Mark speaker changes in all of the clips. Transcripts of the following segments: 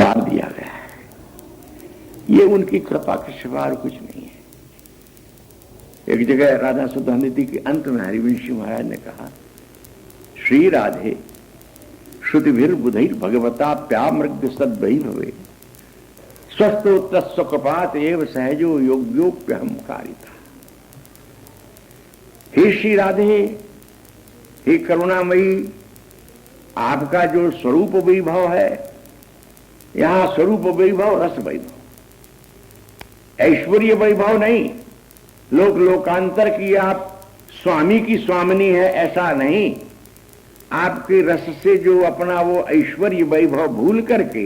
Speaker 1: मार दिया गया है। ये उनकी कृपा के सिवा और कुछ नहीं है। एक जगह राधा सुधानिधि के अंत में हरिवंशी महाराज ने कहा, श्री राधे श्रुतिभिर बुधैर भगवता प्यामृग सद्वै भवे स्वस्थो तत्स्वकृपात एव सहजो योग्योप्यहम कारिता। हे श्री राधे, हे करुणामयी, आपका जो स्वरूप वैभव है, यहां स्वरूप वैभव रस वैभव, ऐश्वर्य वैभव नहीं, लोक लोकांतर की आप स्वामी की स्वामिनी है ऐसा नहीं। आपके रस से जो अपना वो ऐश्वर्य वैभव भूल करके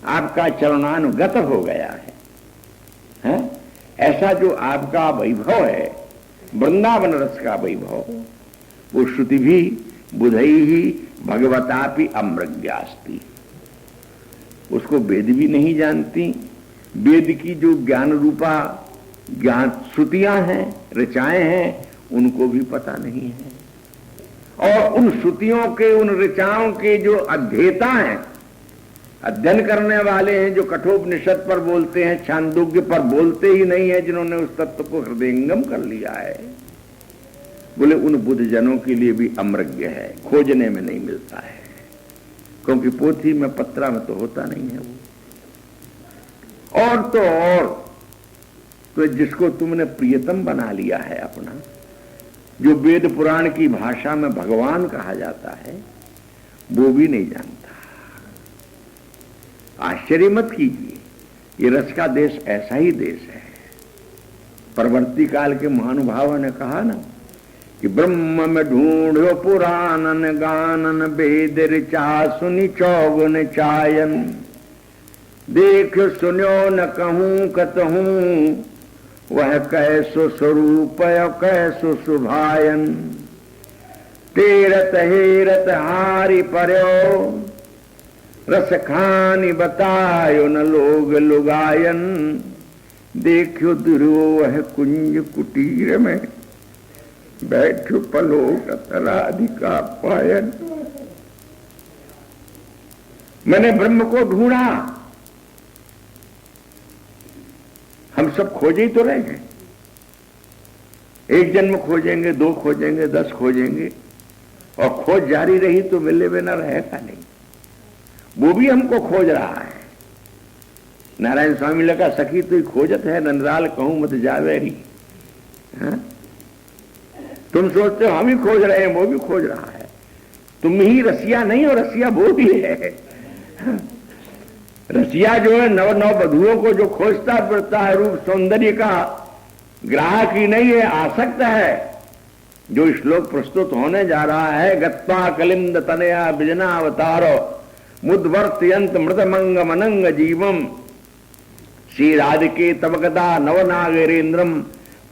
Speaker 1: आपका चरणानुगत हो गया है? ऐसा जो आपका वैभव है, वृंदावन रस का वैभव, वो श्रुति भी बुधई ही भगवतापि अमृग्यास्ति। उसको वेद भी नहीं जानती। वेद की जो ज्ञान रूपा ज्ञान श्रुतियां हैं, ऋचाएं हैं, उनको भी पता नहीं है। और उन श्रुतियों के, उन ऋचाओं के जो अध्येता हैं, अध्ययन करने वाले हैं, जो कठोपनिषद पर बोलते हैं, छांदोग्य पर बोलते ही नहीं है, जिन्होंने उस तत्व को हृदयंगम कर लिया है, बोले उन बुद्ध जनों के लिए भी अमृग्य है, खोजने में नहीं मिलता है, क्योंकि पोथी में पत्रा में तो होता नहीं है वो। और तो जिसको तुमने प्रियतम बना लिया है अपना, जो वेद पुराण की भाषा में भगवान कहा जाता है, वो भी नहीं जानता। आश्चर्य मत कीजिए, ये रस का देश ऐसा ही देश है। परवर्ती काल के महानुभावों ने कहा ना कि ब्रह्म में ढूंढो पुराणन गानन वेद ऋचा सुनि चौगुन चायन देख सुनो न कहूं कतहूं वह कैसो स्वरूप कैसो सुभायन तेरत हेरत हारि पर्यो रस खानी बतायो न लोग लुगायन देखो दुर्यो वह कुंज कुटीर में बैठो पलोक राधिका पायन। मैंने ब्रह्म को ढूंढा। हम सब खोजे ही तो रहे हैं। एक जन्म खोजेंगे, 2 खोजेंगे, 10 खोजेंगे, और खोज जारी रही तो मिले बिना रहेगा नहीं। वो भी हमको खोज रहा है। नारायण स्वामी लगा सखी तो खोजत है, नंदलाल कहूं मत जावे री। तुम सोचते हो हम ही खोज रहे हैं, वो भी खोज रहा है। तुम ही रसिया नहीं हो, रसिया वो भी है। रसिया जो है नव वधुओं को जो खोजता फिरता है, रूप सौंदर्य का ग्राहक ही नहीं है, आसक्त है। जो श्लोक प्रस्तुत होने जा रहा है, गत्वा कलिंद तनया बिजना अवतारो मुद्वर्तयंत मृतमंग मनंग जीवम श्री राधिके तवगदा नवनागरेन्द्रम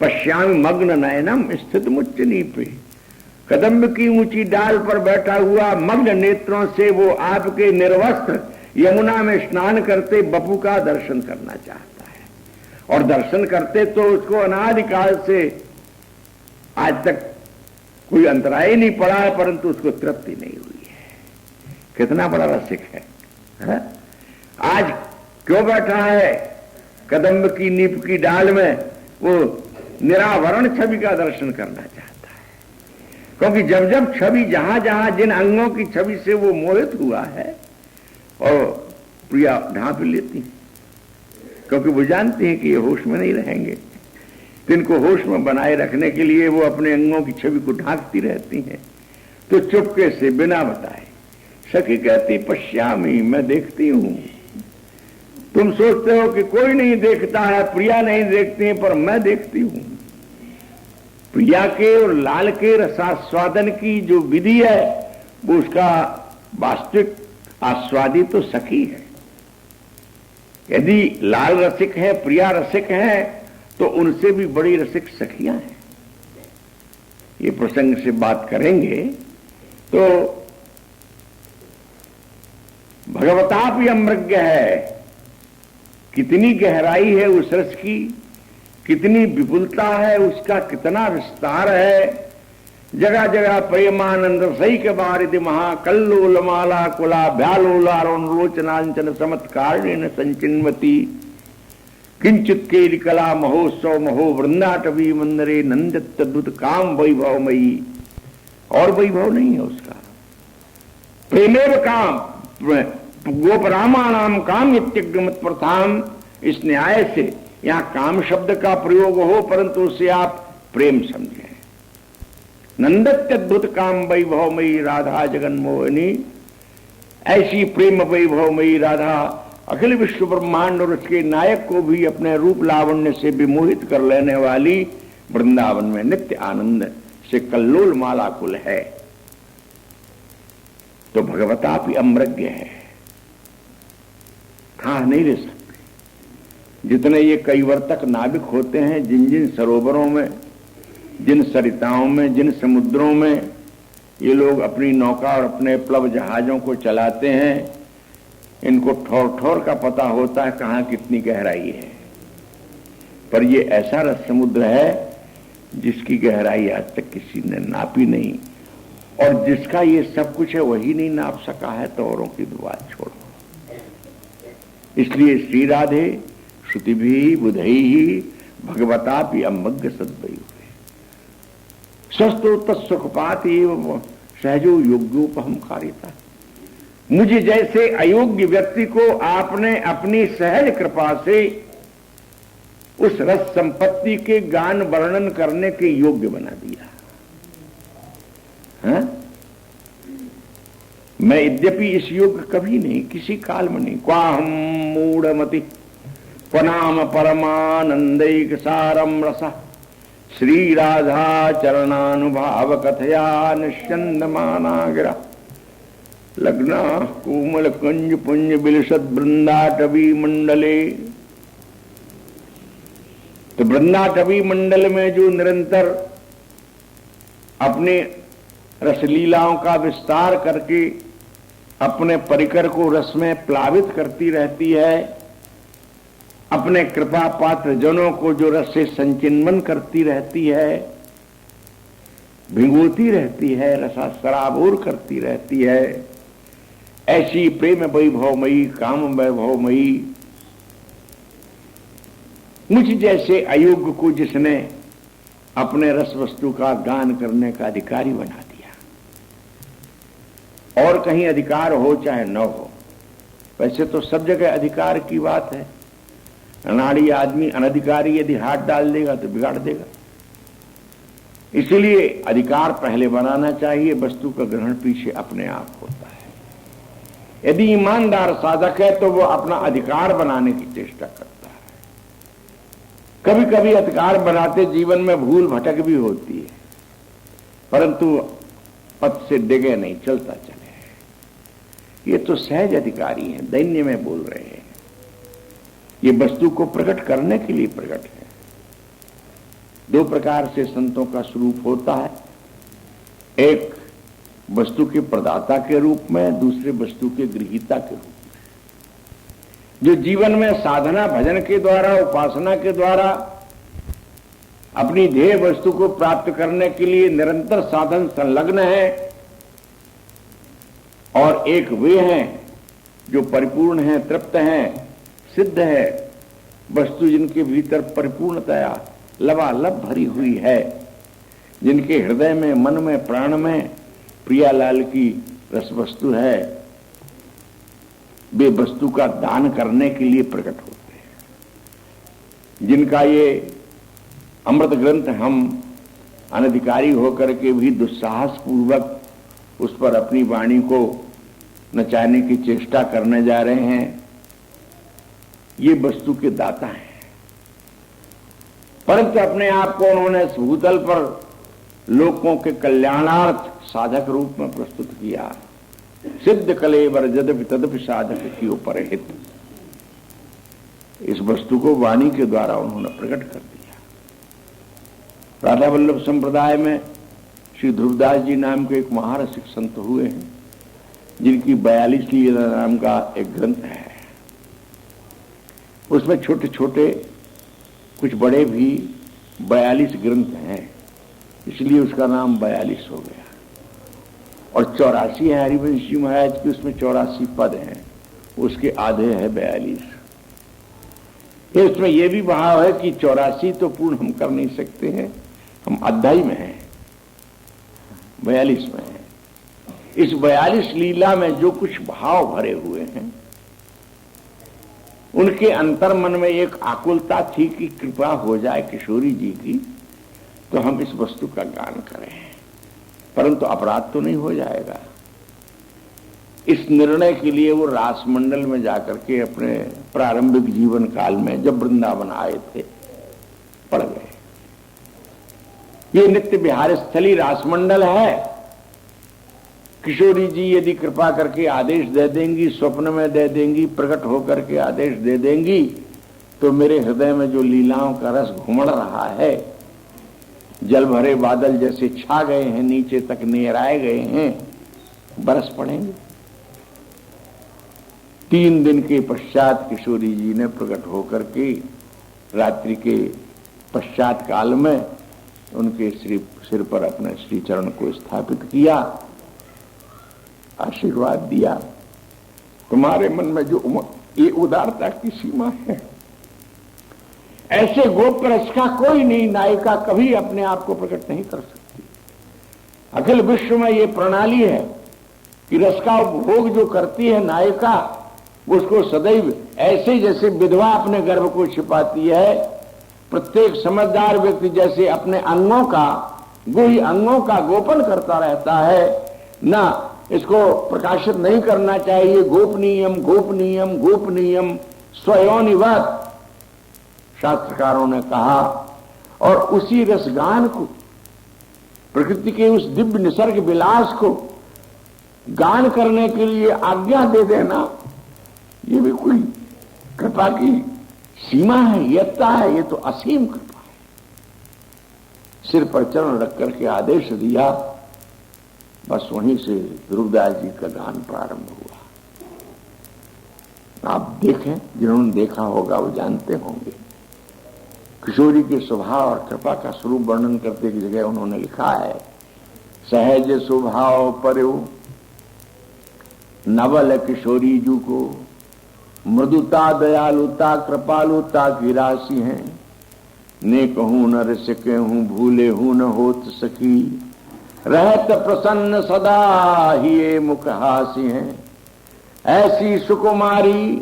Speaker 1: पश्यामि मग्न नयनम स्थित मुच्चनी पे। कदम्ब की ऊंची डाल पर बैठा हुआ मग्न नेत्रों से वो आपके निर्वस्त्र यमुना में स्नान करते बपू का दर्शन करना चाहता है। और दर्शन करते तो उसको अनादिकाल से आज तक कोई अंतराय नहीं पड़ा है, परंतु उसको तृप्ति नहीं हुई है। कितना बड़ा रसिक है? आज क्यों बैठा है कदम्ब की नीप की डाल में? वो निरावरण छवि का दर्शन करना चाहता है। क्योंकि जब जब छवि, जहां जहां जिन अंगों की छवि से वो मोहित हुआ है, और प्रिया ढांप लेती है, क्योंकि वो जानती हैं कि ये होश में नहीं रहेंगे। तो इनको होश में बनाए रखने के लिए वो अपने अंगों की छवि को ढांकती रहती हैं। तो चुपके से बिना बताए सखी कहती पश्यामी, मैं देखती हूं। तुम सोचते हो कि कोई नहीं देखता है, प्रिया नहीं देखती है, पर मैं देखती हूं। प्रिया के और लाल के रसास्वादन की जो विधि है, वो उसका वास्तविक आस्वादी तो सखी है। यदि लाल रसिक है, प्रिया रसिक है, तो उनसे भी बड़ी रसिक सखियां हैं। ये प्रसंग से बात करेंगे तो भगवता भी अमृग्य है। कितनी गहराई है उस रस की, कितनी विपुलता है उसका, कितना विस्तार है, जगह जगह प्रेमानंद सही के बारिद महाकल्लोल माला कुला भ्यालोलारोचनांचन चमत्कारेण संचिन्वती किंचित केली कला महोत्सव महो वृंदाटवी मंदिरे नंदित काम वैभवमयी। और वैभव नहीं है उसका। प्रेमेव काम गोपरामाणाम काम इत्यग्रमत प्रथाम। इस न्याय से यहां काम शब्द का प्रयोग हो परंतु उसे आप प्रेम समझें। नंदत्यद्भुत काम वैभवमयी राधा जगन्मोहिनी। ऐसी प्रेम वैभवमयी राधा अखिल विश्व ब्रह्मांड और उसके नायक को भी अपने रूप लावण्य से विमोहित कर लेने वाली वृंदावन में नित्य आनंद से कल्लोल मालाकुल है। तो भगवता भी अमृज्ञ है, खा नहीं रह सकते। जितने ये कई वर्तक नाविक होते हैं, जिन जिन सरोवरों में, जिन सरिताओं में, जिन समुद्रों में ये लोग अपनी नौका और अपने प्लव जहाजों को चलाते हैं, इनको ठोर ठोर का पता होता है कहां कितनी गहराई है। पर ये ऐसा रस समुद्र है जिसकी गहराई आज तक किसी ने नापी नहीं, और जिसका ये सब कुछ है वही नहीं नाप सका है तो औरों की बात छोड़ो। इसलिए श्री राधे श्रुति भी बुधई ही भगवता भी अमग्ग सद्वयु स्वस्थो तत्सुखपात एवं सहजो योग्योपहम कारिता। मुझे जैसे अयोग्य व्यक्ति को आपने अपनी सहज कृपा से उस रस संपत्ति के गान वर्णन करने के योग्य बना दिया है। मैं यद्यपि इस योग्य कभी नहीं, किसी काल में नहीं। क्वाहम मूढ़मति क्वनाम परमानंदैक सारम रस श्री राधा चरणानुभाव कथया निश्चंदमाना गिरा लग्ना कोमल कुंज पुंज बिलसद वृंदाटवी मंडले। तो वृंदाटवी मंडल में जो निरंतर अपने रसलीलाओं का विस्तार करके अपने परिकर को रस में प्लावित करती रहती है, अपने कृपा पात्र जनों को जो रस से संचिन्मन करती रहती है, भिगोती रहती है, रसा सराबोर करती रहती है, ऐसी प्रेम वैभवमयी काम वैभवमयी मुझ जैसे अयोग्य को जिसने अपने रस वस्तु का गान करने का अधिकारी बना दिया। और कहीं अधिकार हो चाहे न हो, वैसे तो सब जगह अधिकार की बात है। अनाड़ी आदमी अनधिकारी यदि हाथ डाल देगा तो बिगाड़ देगा। इसलिए अधिकार पहले बनाना चाहिए, वस्तु का ग्रहण पीछे अपने आप होता है। यदि ईमानदार साधक है तो वो अपना अधिकार बनाने की चेष्टा करता है। कभी कभी अधिकार बनाते जीवन में भूल भटक भी होती है, परंतु पथ से डिगे नहीं, चलता चले। ये तो सहज अधिकारी हैं, दैन्य में बोल रहे हैं। ये वस्तु को प्रकट करने के लिए प्रकट है। दो प्रकार से संतों का स्वरूप होता है, एक वस्तु के प्रदाता के रूप में, दूसरे वस्तु के गृहीता के रूप में। जो जीवन में साधना भजन के द्वारा, उपासना के द्वारा अपनी ध्येय वस्तु को प्राप्त करने के लिए निरंतर साधन संलग्न है, और एक वे हैं जो परिपूर्ण हैं, तृप्त हैं, सिद्ध है, वस्तु जिनके भीतर परिपूर्णतया लबालब भरी हुई है, जिनके हृदय में, मन में, प्राण में प्रियालाल की रस वस्तु है, वे वस्तु का दान करने के लिए प्रकट होते हैं। जिनका ये अमृत ग्रंथ हम अनधिकारी होकर के भी दुस्साहस पूर्वक उस पर अपनी वाणी को नचाने की चेष्टा करने जा रहे हैं, ये वस्तु के दाता हैं। परंतु अपने आप को उन्होंने भूतल पर लोगों के कल्याणार्थ साधक रूप में प्रस्तुत किया। सिद्ध कलेवर यद्यपि तदपि साधक की ऊपर हित, इस वस्तु को वाणी के द्वारा उन्होंने प्रकट कर दिया। राधा वल्लभ संप्रदाय में श्री ध्रुवदास जी नाम के एक महारसिक संत हुए हैं, जिनकी 42 लीला नाम का एक ग्रंथ है। उसमें छोटे छोटे कुछ बड़े भी 42 ग्रंथ हैं। इसलिए उसका नाम 42 हो गया। और 84 है हरिवंश जी महाराज की, उसमें 84 पद हैं, उसके आधे है 42। इसमें यह भी भाव है कि 84 तो पूर्ण हम कर नहीं सकते हैं, हम अध्याय में हैं, 42 में है। इस 42 लीला में जो कुछ भाव भरे हुए हैं, उनके अंतर्मन में एक आकुलता थी कि कृपा हो जाए किशोरी जी की, तो हम इस वस्तु का गान करें, परंतु अपराध तो नहीं हो जाएगा। इस निर्णय के लिए वो रासमंडल में जाकर के अपने प्रारंभिक जीवन काल में जब वृंदावन आए थे पड़ गए। ये नित्य विहार स्थली रासमंडल है। किशोरी जी यदि कृपा करके आदेश दे देंगी, स्वप्न में दे देंगी, प्रकट होकर के आदेश दे देंगी, तो मेरे हृदय में जो लीलाओं का रस घुमड़ रहा है, जल भरे बादल जैसे छा गए हैं, नीचे तक नेहराए गए हैं, बरस पड़ेंगे। 3 दिन के पश्चात किशोरी जी ने प्रकट होकर के रात्रि के पश्चात काल में उनके सिर पर अपने श्री चरण को स्थापित किया, आशीर्वाद दिया। तुम्हारे मन में जो ये उदारता की सीमा है, ऐसे गोप रस का कोई नहीं, नायिका कभी अपने आप को प्रकट नहीं कर सकती। अखिल विश्व में ये प्रणाली है कि रस का उपभोग जो करती है नायिका, उसको सदैव ऐसे जैसे विधवा अपने गर्भ को छिपाती है, प्रत्येक समझदार व्यक्ति जैसे अपने अंगों का, गुही अंगों का गोपन करता रहता है, ना इसको प्रकाशित नहीं करना चाहिए। गोपनीयम गोपनीयम गोपनीयम स्वयोनिवत शास्त्रकारों ने कहा। और उसी रसगान को, प्रकृति के उस दिव्य निसर्ग विलास को गान करने के लिए आज्ञा दे देना, ये भी कोई कृपा की सीमा है, यत्ता है, ये तो असीम कृपा है। सिर पर चरण रख करके आदेश दिया, बस वहीं से ध्रुवदास जी का गान प्रारंभ हुआ। आप देखें, जिन्होंने देखा होगा वो जानते होंगे। किशोरी के स्वभाव और कृपा का स्वरूप वर्णन करते की जगह उन्होंने लिखा है, सहज स्वभाव परयो नवल किशोरी जू को, मृदुता दयालुता कृपालुता की राशि है, ने कहूं न रस कहूं भूले हूं न होत सकी, रहत प्रसन्न सदा ही ये मुख हासी हैं। ऐसी सुकुमारी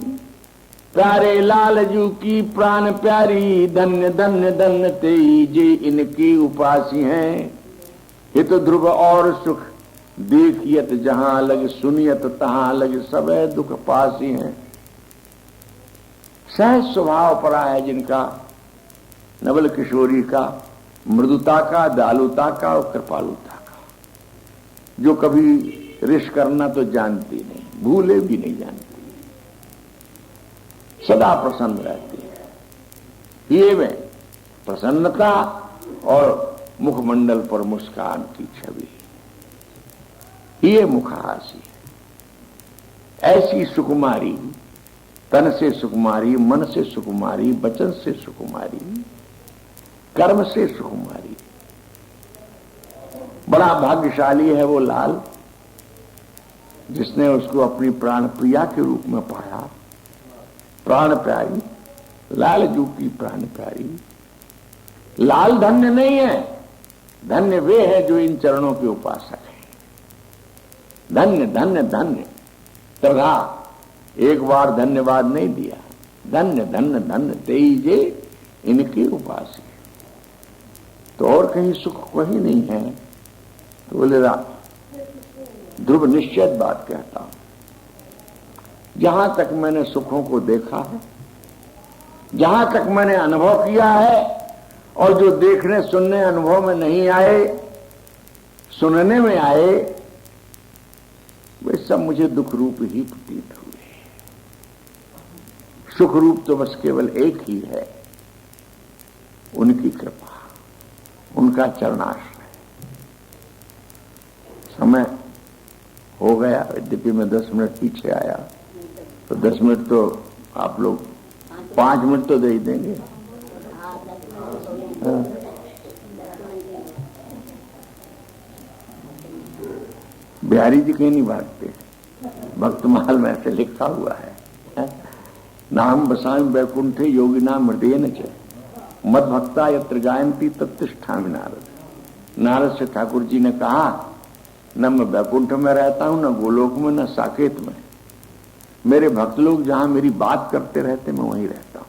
Speaker 1: प्यारे लालजू की प्राण प्यारी, धन्य धन्य धन्य तेई जे इनकी उपासी हैं। हित ध्रुव और सुख देखियत जहां लग, सुनियत तहां लग, सब दुख पासी हैं। सहज स्वभाव परा है जिनका, नवल किशोरी का, मृदुता का, दयालुता का और कृपालुता का, जो कभी रिश करना तो जानती नहीं, भूले भी नहीं जानती, सदा प्रसन्न रहती है। ये में प्रसन्नता और मुखमंडल पर मुस्कान की छवि, ये मुखहासी। ऐसी सुकुमारी, तन से सुकुमारी, मन से सुकुमारी, वचन से सुकुमारी, कर्म से सुकुमारी। बड़ा भाग्यशाली है वो लाल जिसने उसको अपनी प्राण प्रिया के रूप में पाया। प्राण प्यारी, लाल जू की प्राण प्यारी। लाल धन्य नहीं है, धन्य वे है जो इन चरणों के उपासक हैं। धन्य धन्य धन्य, तथा एक बार धन्यवाद नहीं दिया, धन्य धन्य धन्य तेईजे इनकी उपासी। तो और कहीं सुख कहीं नहीं है। तो बोले ध्रुव निश्चित बात कहता हूं, जहां तक मैंने सुखों को देखा है, जहां तक मैंने अनुभव किया है, और जो देखने सुनने अनुभव में नहीं आए, सुनने में आए, वे सब मुझे दुख रूप ही प्रतीत हुए। सुख रूप तो बस केवल एक ही है, उनकी कृपा, उनका चरणाश्रय। समय हो गया, यद्यपि मैं 10 मिनट पीछे आया, तो 10 मिनट तो आप लोग 5 मिनट तो दे ही देंगे। बिहारी जी कहीं नहीं भागते, भक्तमाल में ऐसे लिखा हुआ है, नाम बसाएं वैकुंठे योगी नाम हृदय न च मद भक्ता यत्र गायंती तत्तिष्ठामि नारद। नारद से ठाकुर जी ने कहा, न मैं वैकुंठ में रहता हूं, न गोलोक में, न साकेत में। मेरे भक्त लोग जहां मेरी बात करते रहते मैं वहीं रहता हूं,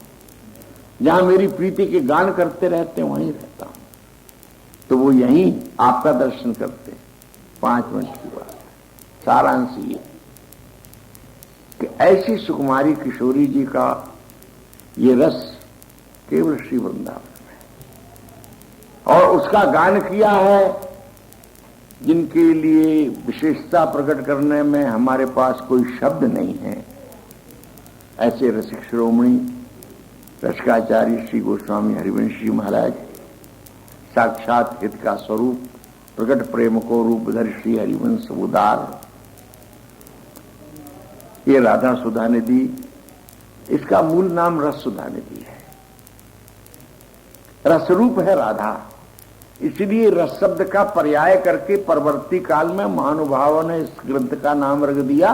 Speaker 1: जहां मेरी प्रीति के गान करते रहते वहीं रहता हूं। तो वो यहीं आपका दर्शन करते हैं। 5 मिनट की बात, सारांश ये कि ऐसी सुकुमारी किशोरी जी का ये रस केवल श्री वृंदावन में, और उसका गान किया है जिनके लिए विशेषता प्रकट करने में हमारे पास कोई शब्द नहीं है। ऐसे रसिक शिरोमणि रसिकाचार्य श्री गोस्वामी हरिवंश जी महाराज, साक्षात हित का स्वरूप प्रकट प्रेम को रूपधर श्री हरिवंश उदार, ये राधा सुधा निधि, इसका मूल नाम रस सुधा निधि है। रसरूप है राधा, इसलिए रस शब्द का पर्याय करके परवर्ती काल में महानुभावों ने इस ग्रंथ का नाम रख दिया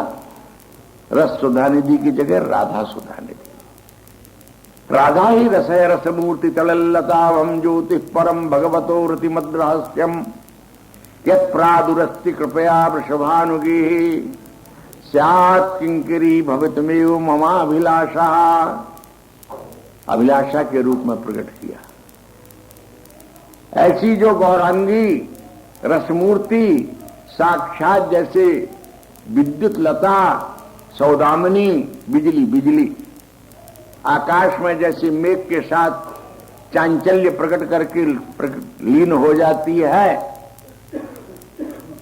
Speaker 1: रस सुधा निधि की जगह राधा सुधा निधि। राधा ही रस है, रसमूर्ति तलल्लतावम ज्योति परम भगवतो रतिमद रहस्यम यत् प्रादुरस्ति कृपया वृषभानुगी स्यात् किंकरी भवितमेव ममाभिलाषा। अभिलाषा के रूप में प्रकट किया। ऐसी जो गौरांगी रसमूर्ति साक्षात जैसे विद्युत लता सौदामिनी बिजली, बिजली आकाश में जैसे मेघ के साथ चांचल्य प्रकट करके लीन हो जाती है,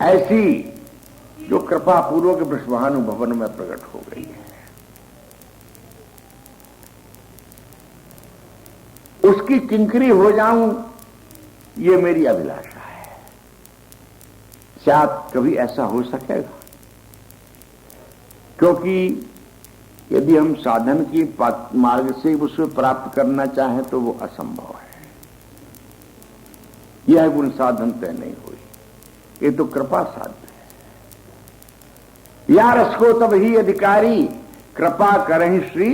Speaker 1: ऐसी जो कृपा पूर्वक वृषभानु भवन में प्रकट हो गई है, उसकी किंकरी हो जाऊं ये मेरी अभिलाषा है। शायद कभी ऐसा हो सकेगा, क्योंकि यदि हम साधन की मार्ग से उसे प्राप्त करना चाहें तो वो असंभव है। यह गुण साधन तय नहीं हुई, ये तो कृपा साध्य है। या रस को तब ही अधिकारी कृपा करहीं श्री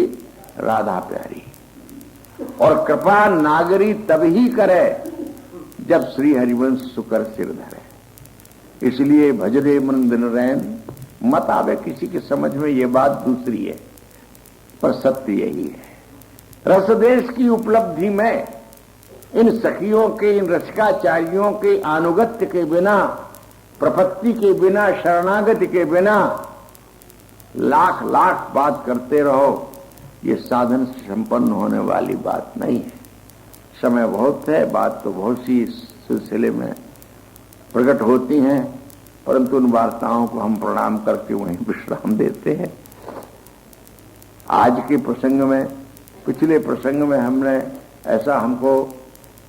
Speaker 1: राधा प्यारी, और कृपा नागरी तब ही करे जब श्री हरिवंश सुकर सिर धरे। इसलिए भजरे मन दिन रैन, मत आवे किसी के समझ में ये बात दूसरी है, पर सत्य यही है। रसदेश की उपलब्धि में इन सखियों के, इन रसिकाचार्यों के अनुगत्य के बिना, प्रपत्ति के बिना, शरणागति के बिना लाख लाख बात करते रहो, ये साधन से संपन्न होने वाली बात नहीं है। समय बहुत है, बात तो बहुत सी सिलसिले में प्रकट होती हैं, परंतु उन वार्ताओं को हम प्रणाम करके वहीं विश्राम देते हैं। आज के प्रसंग में, पिछले प्रसंग में हमने ऐसा हमको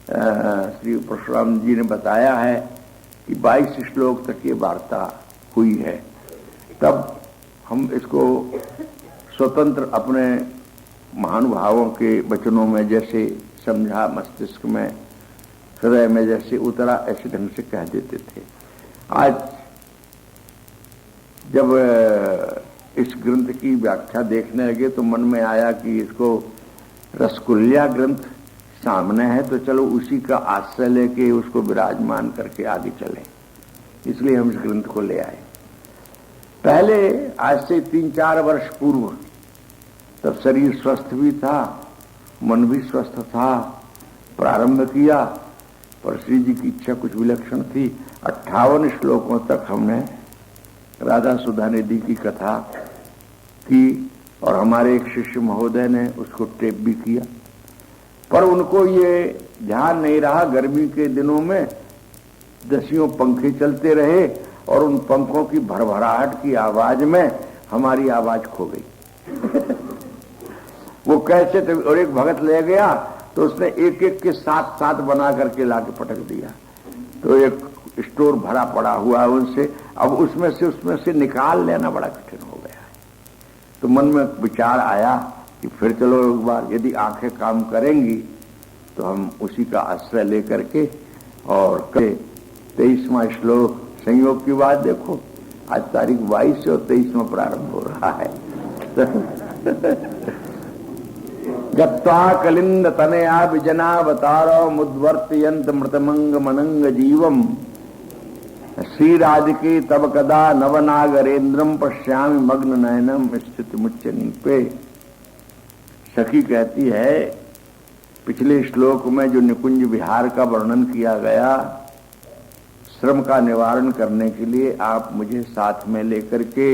Speaker 1: श्री परशुराम जी ने बताया है कि 22 श्लोक तक ये वार्ता हुई है। तब हम इसको स्वतंत्र अपने महानुभावों के वचनों में जैसे समझा, मस्तिष्क में, हृदय में जैसे उतरा, ऐसे ढंग से कह देते थे। आज जब इस ग्रंथ की व्याख्या देखने लगे तो मन में आया कि इसको रसकुल्या ग्रंथ सामने है तो चलो उसी का आश्रय लेके उसको विराजमान करके आगे चलें, इसलिए हम इस ग्रंथ को ले आए। पहले आज से 3-4 वर्ष पूर्व तब शरीर स्वस्थ भी था, मन भी स्वस्थ था, प्रारंभ किया, पर श्री जी की इच्छा कुछ विलक्षण थी। 58 श्लोकों तक हमने राधा सुधा निधि की कथा की और हमारे एक शिष्य महोदय ने उसको टेप भी किया, पर उनको ये ध्यान नहीं रहा। गर्मी के दिनों में 10 पंखे चलते रहे और उन पंखों की भरभराहट की आवाज में हमारी आवाज खो गई। वो कैसे थे, और एक भगत ले गया तो उसने एक एक के साथ बना करके लाके पटक दिया, तो एक स्टोर भरा पड़ा हुआ है उनसे। अब उसमें से निकाल लेना बड़ा कठिन हो गया है। तो मन में विचार आया कि फिर चलो एक बार यदि आंखें काम करेंगी तो हम उसी का आश्रय लेकर के और 23वां श्लोक, संयोग की बात देखो, आज तारीख 22 और 23 में प्रारंभ हो रहा है। गत्वा कलिंद तनया विजनावतारो मुद्वर्तयंत मृतमंग मनंग जीवम श्री राधिके तब कदा नवनागरेन्द्रम पश्यामि मग्न नयनम स्थित मुच्चनी पे। सखी कहती है, पिछले श्लोक में जो निकुंज विहार का वर्णन किया गया, श्रम का निवारण करने के लिए आप मुझे साथ में लेकर के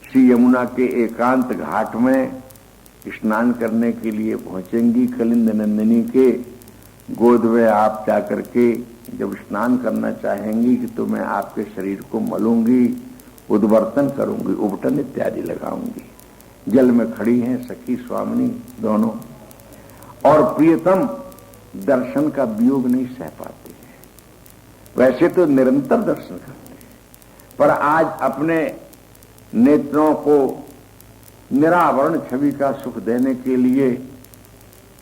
Speaker 1: श्री यमुना के एकांत घाट में स्नान करने के लिए पहुंचेंगी। कलिंद नंदिनी के गोद में आप जाकर के जब स्नान करना चाहेंगी कि तो मैं आपके शरीर को मलूंगी, उद्वर्तन करूंगी, उबटन इत्यादि लगाऊंगी। जल में खड़ी हैं सखी स्वामिनी दोनों, और प्रियतम दर्शन का वियोग नहीं सह पाते हैं। वैसे तो निरंतर दर्शन करते हैं, पर आज अपने नेत्रों को निरावरण छवि का सुख देने के लिए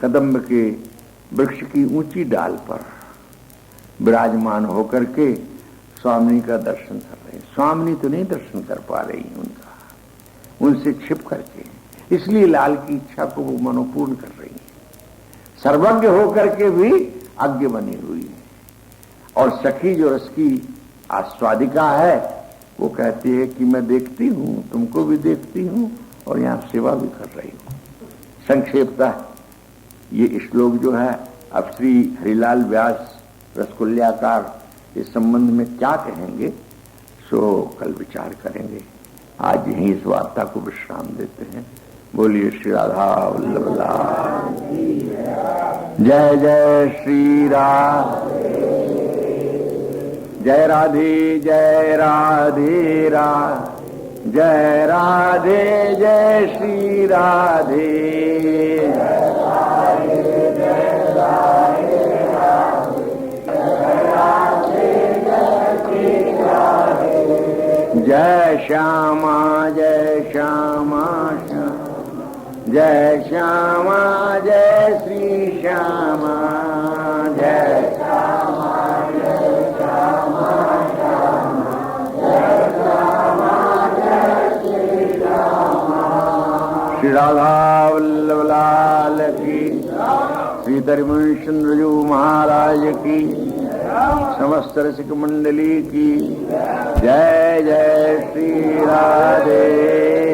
Speaker 1: कदम्ब के वृक्ष की ऊंची डाल पर विराजमान होकर के स्वामिनी का दर्शन कर रहे हैं। स्वामिनी तो नहीं दर्शन कर पा रही उनका, उनसे छिप करके, इसलिए लाल की इच्छा को वो मनोपूर्ण कर रही है। सर्वज्ञ होकर के भी अज्ञ बनी हुई है। और सखी जो रस की आस्वादिका है, वो कहती है कि मैं देखती हूं, तुमको भी देखती हूं और यहां सेवा भी कर रही हूं। संक्षेपता ये श्लोक जो है, अब श्री हरिलाल व्यास रसकुल्याकार इस संबंध में क्या कहेंगे, सो कल विचार करेंगे। आज यहीं इस वार्ता को विश्राम देते हैं। बोलिए श्री राधा वल्लभ लाल, जय जय श्री राधे, जय राधे जय राधे राधे, जय राधे जय श्री राधे, जय श्यामा जय श्यामा श्याम, जय श्यामा जय श्री श्यामा, जय श्यामा जय श्यामा श्याम, जय श्यामा जय श्री श्यामा। श्री राधा वल्लभ लाल की, श्री धर्मचंद्र महाराज की, समस्त रसिक मंडली की जय। जय श्री राधे।